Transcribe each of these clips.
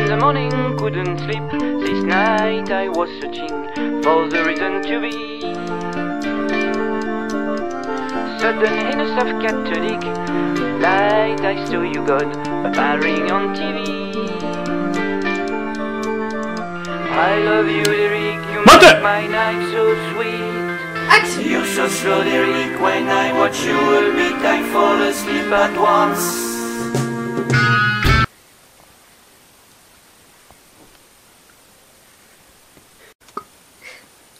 in the morning, couldn't sleep. This night I was searching for the reason to be. Sudden hint of Catholic light, I saw you God appearing on TV. I love you, Derek, you make my night so sweet. Action. You're so slow, Derek, when I watch you a bit, I fall asleep at once.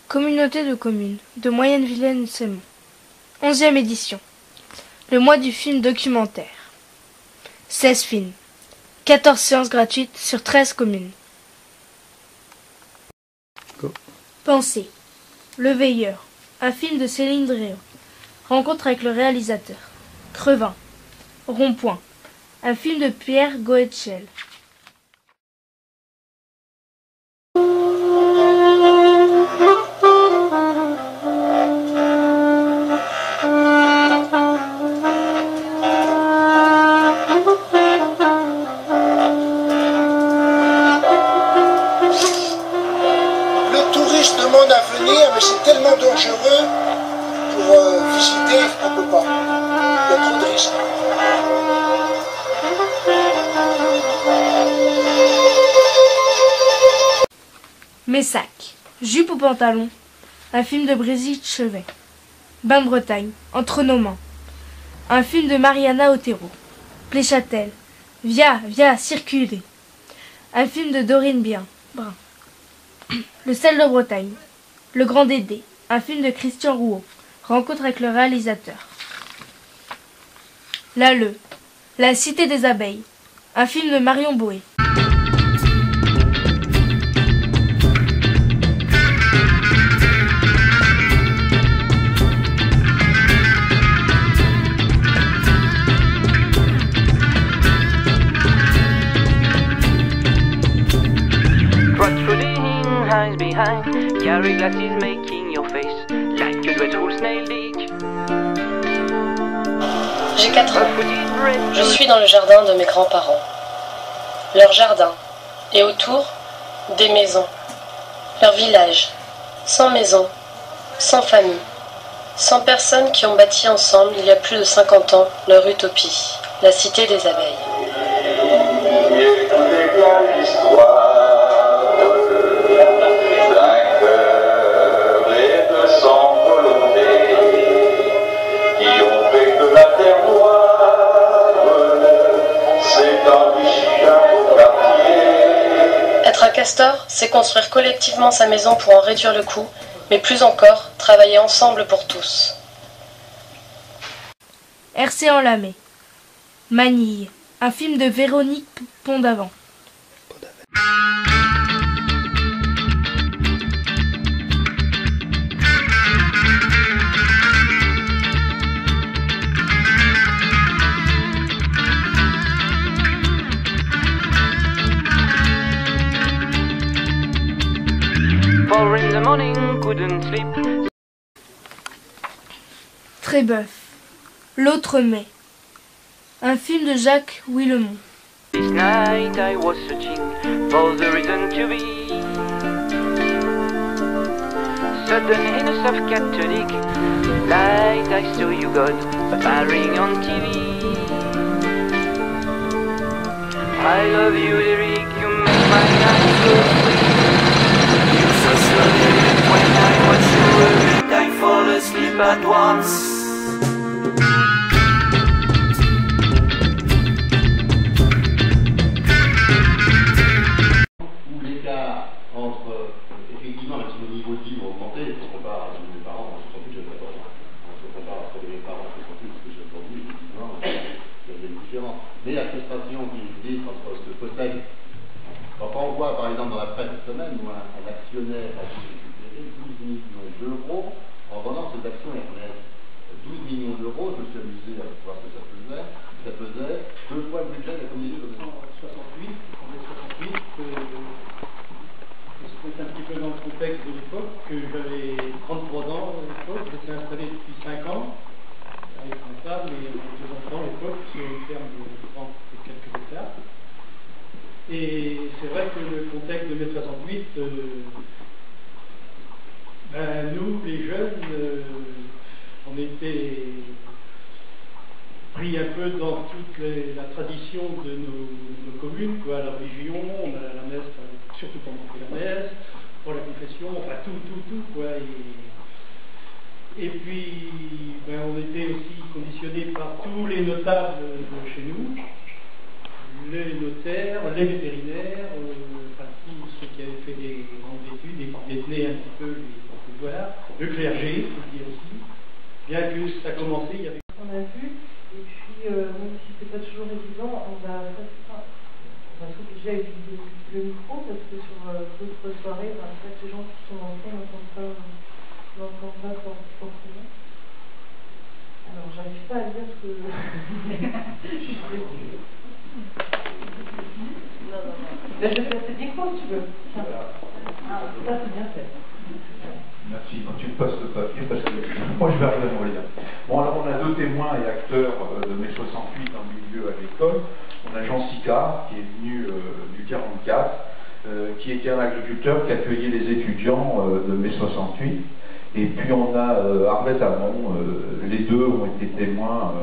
Communauté de communes de Moyenne-Vilaine-Sémont. 11e édition. Le mois du film documentaire. 16 films. 14 séances gratuites sur 13 communes. Go. Pensée. Le Veilleur. Un film de Céline Dréau. Rencontre avec le réalisateur. Crevin. Rond-point. Un film de Pierre Goetschel. Demande à venir, mais c'est tellement dangereux pour visiter, on ne peut pas. Il y a trop de risques. Messac. Jupe ou pantalon. Un film de Brigitte Chevet. Bain de Bretagne. Entre nos mains. Un film de Mariana Otero. Pléchâtel. Via, circulez. Un film de Dorine Brun. Le sel de Bretagne. Le Grand Dédé. Un film de Christian Rouault. Rencontre avec le réalisateur. L'Alleu. La Cité des Abeilles. Un film de Marion Boé. Behind, carry glasses making your face like a dreadful snail dick. J'ai 4 ans. Je suis dans le jardin de mes grands-parents. Leur jardin. Et autour, des maisons. Leur village. 100 maisons. 100 familles. 100 personnes qui ont bâti ensemble, il y a plus de 50 ans, leur utopie. La cité des abeilles. Être un castor, c'est construire collectivement sa maison pour en réduire le coût, mais plus encore, travailler ensemble pour tous. RC en Lamé. Manille. Un film de Véronique Pondavant. In the morning, couldn't sleep. Trébeuf. L'autre mai. Un film de Jacques Willemont. This night I was searching for the reason to be. Sudden hint of Catholic light, I saw you God appearing on TV. I love you, Derek, you make my night so sweet. So slowly when I watch you a bit, I fall asleep at once. Où l'écart entre, effectivement, même si le niveau de vie va augmenter, si on compare à mes parents, je suis plus de 14 ans. Si on compare à mes parents qui sont plus que j'ai aujourd'hui, effectivement, il y a des différences. Mais la frustration qui existe entre ce que possède. Quand on voit par exemple dans la presse cette semaine où un actionnaire a récupéré 12 millions d'euros en vendant ses actions RNS. 12 millions d'euros, je me suis amusé à voir ce que ça faisait. Ça faisait 2 fois le budget de la communauté de 68, c'était un petit peu dans le contexte de l'époque, que j'avais 33 ans à l'époque, j'étais installé depuis 5 ans, avec ma femme et mes 2 enfants à l'époque, sur une ferme de 30 et quelques hectares. Et c'est vrai que le contexte de mai 68, nous, les jeunes, on était pris un peu dans toute la tradition de nos communes, quoi, la religion, on a la messe, surtout pendant la messe, pour la confession, enfin tout, quoi. Et puis, on était aussi conditionnés par tous les notables de chez nous, les notaires, les vétérinaires, enfin tous ceux qui avaient fait des grandes études et qui détenaient un petit peu les pouvoirs, le clergé, il faut le dire aussi, bien que ça commençait, il y avait... On a vu, et puis même si c'est pas toujours évident, on va s'obliger à utiliser le micro, parce que sur d'autres soirées, en fait, les gens qui sont en train n'entendent pas forcément. Alors, j'arrive pas à dire ce que... Non. Mais je vais passer le micro si tu veux. Ah, ça c'est bien fait. Merci, quand tu me passes le papier, parce que moi je vais arriver à me relire. Bon, alors on a deux témoins et acteurs de mai 68 en milieu à l'école. On a Jean Sicard, qui est venu du 44, qui était un agriculteur qui accueillait les étudiants de mai 68. Et puis on a Arlette Hamon, les deux ont été témoins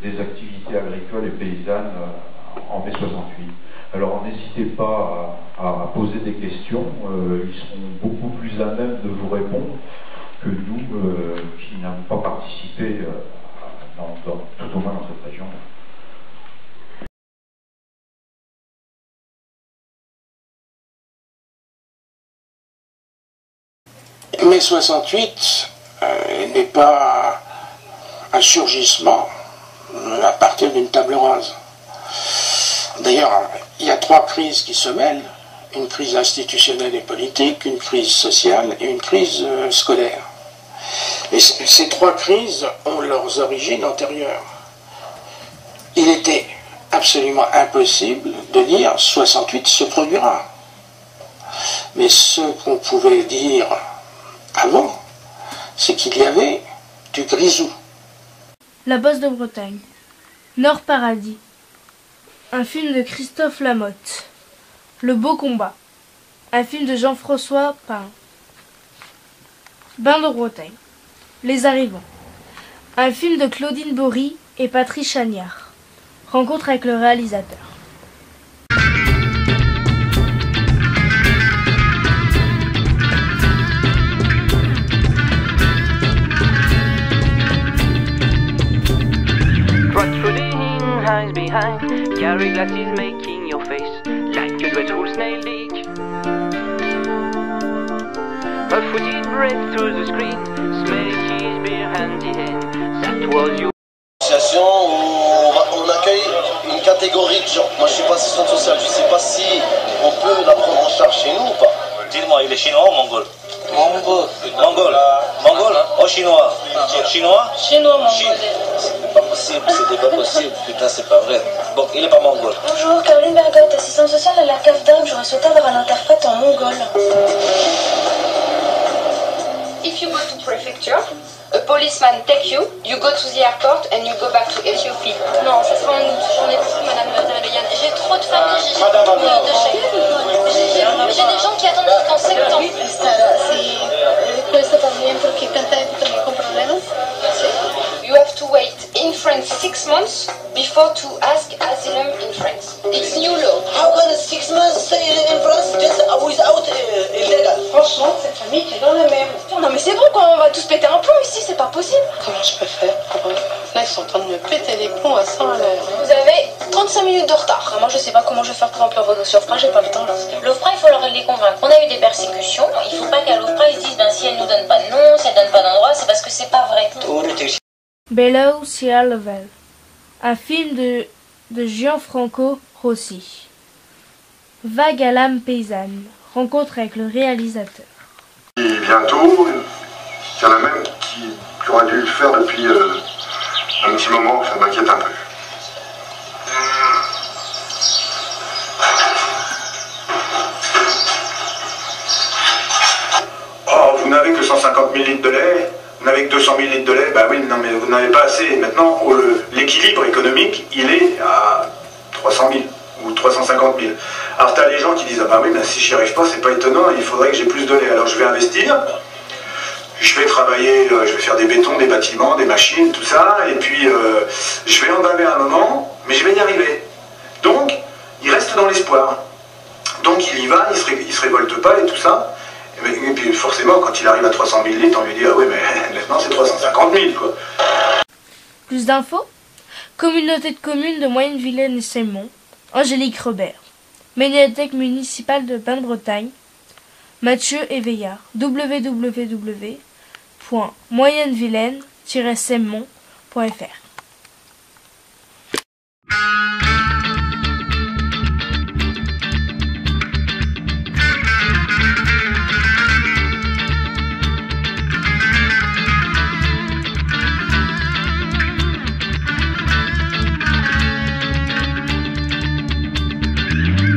des activités agricoles et paysannes en mai 68. Alors n'hésitez pas à poser des questions, ils seront beaucoup plus à même de vous répondre que nous qui n'avons pas participé tout au moins dans cette région. Mai 68 n'est pas un surgissement à partir d'une table rase. D'ailleurs, il y a trois crises qui se mêlent, une crise institutionnelle et politique, une crise sociale et une crise scolaire. Et ces trois crises ont leurs origines antérieures. Il était absolument impossible de dire 68 se produira. Mais ce qu'on pouvait dire avant, c'est qu'il y avait du grisou. La Bosse de Bretagne. Nord Paradis. Un film de Christophe Lamotte. Le Beau Combat. Un film de Jean-François Pain. Bain de Bretagne. Les Arrivants. Un film de Claudine Bory et Patrice Chagnard. Rencontre avec le réalisateur. Behind, carry glasses making your face like a dreadful snail dick. A footed breath through the screen, smelling his beer hand in hand. That was you. Association où on accueille une catégorie de gens. Moi je suis pas assistante sociale, je sais pas si on peut la prendre en charge chez nous ou pas. Dites-moi, il est chinois ou mongol? Mongol. Mongol ou chinois? Chinois? Chinois, mongolais. C'est pas possible, c'était pas possible. Putain, c'est pas vrai. Bon, il est pas mongol. Bonjour, Caroline Bergotte, assistante sociale à la CAF d'Armes. J'aurais souhaité avoir un interprète en mongol. If you go to prefecture, a policeman take you, you go to the airport and you go back to Ethiopie. Non, ça sera en août. J'en ai plus, madame Verdeyan. J'ai trop de familles, j'ai beaucoup de chèques. J'ai des gens qui attendent jusqu'en septembre. You have to wait in France 6 months before to ask asylum in France. It's new law. How can 6 months stay in France just without illegal? Franchement, cette famille qui est dans la merde. Non mais c'est bon quand on va tous péter un plomb ici, c'est pas possible. Comment je peux faire pour eux? Là, ils sont en train de me péter les plombs à 100 à l'heure. Vous avez 35 minutes de retard. Moi, je sais pas comment je vais faire pour remplir vos dossiers OFPRA, j'ai pas le temps là. L'OFPRA, il faut leur les convaincre. On a eu des persécutions, il faut pas qu'à l'OFPRA ils se disent si elle nous donne pas de nom, si elle donne pas d'endroit, c'est parce que c'est pas vrai. Below Sea Level. Un film de Gianfranco Rossi. Vague à l'âme paysanne. Rencontre avec le réalisateur. Et bientôt, il y en a même qui auraient dû le faire depuis un petit moment, ça m'inquiète un peu. Oh, vous n'avez que 150 000 litres de lait, vous n'avez que 200 000 litres de lait, bah oui, non mais vous n'avez pas assez. Maintenant, l'équilibre économique, il est à 300 000 ou 350 000. Alors tu as les gens qui disent, ah bah oui, ben, si j'y arrive pas, c'est pas étonnant, il faudrait que j'ai plus de lait. Alors je vais investir, je vais travailler, je vais faire des bétons, des bâtiments, des machines, tout ça, et puis je vais en baver un moment, mais je vais y arriver. Donc, il reste dans l'espoir. Donc il y va, il se révolte pas et tout ça. Et puis forcément, quand il arrive à 300 000 litres, on lui dit, ah oui, mais maintenant c'est 350 000, quoi. Plus d'infos? Communauté de communes de Moyenne-Vilaine et Semont, Angélique Robert. Médiathèque municipale de Bain-de-Bretagne, Mathieu Éveillard. www.moyennevilaine-semont.fr.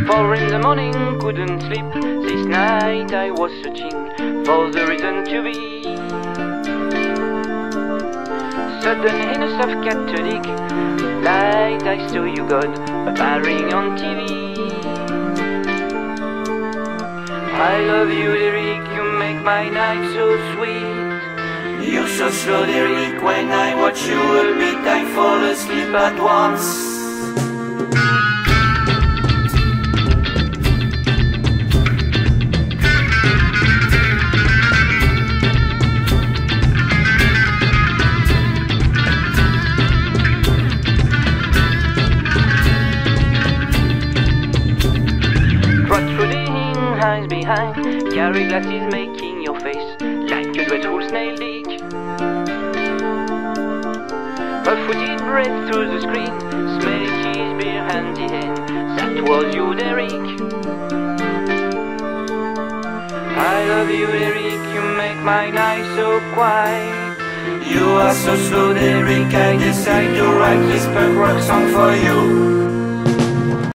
Four in the morning, couldn't sleep. This night I was searching for the reason to be. Sudden heinous of Catholic light, I saw you God appearing on TV. I love you, Derek, you make my night so sweet. You're so slow, Derek, when I watch you a bit, I fall asleep at once. Behind, carry glasses making your face like a dreadful snail dick. A footed breath through the screen, smelly cheese, beer, hands in hand. That was you, Derek. I love you, Derek, you make my night so quiet. You are so slow, Derek, I decide to write this punk rock song for you.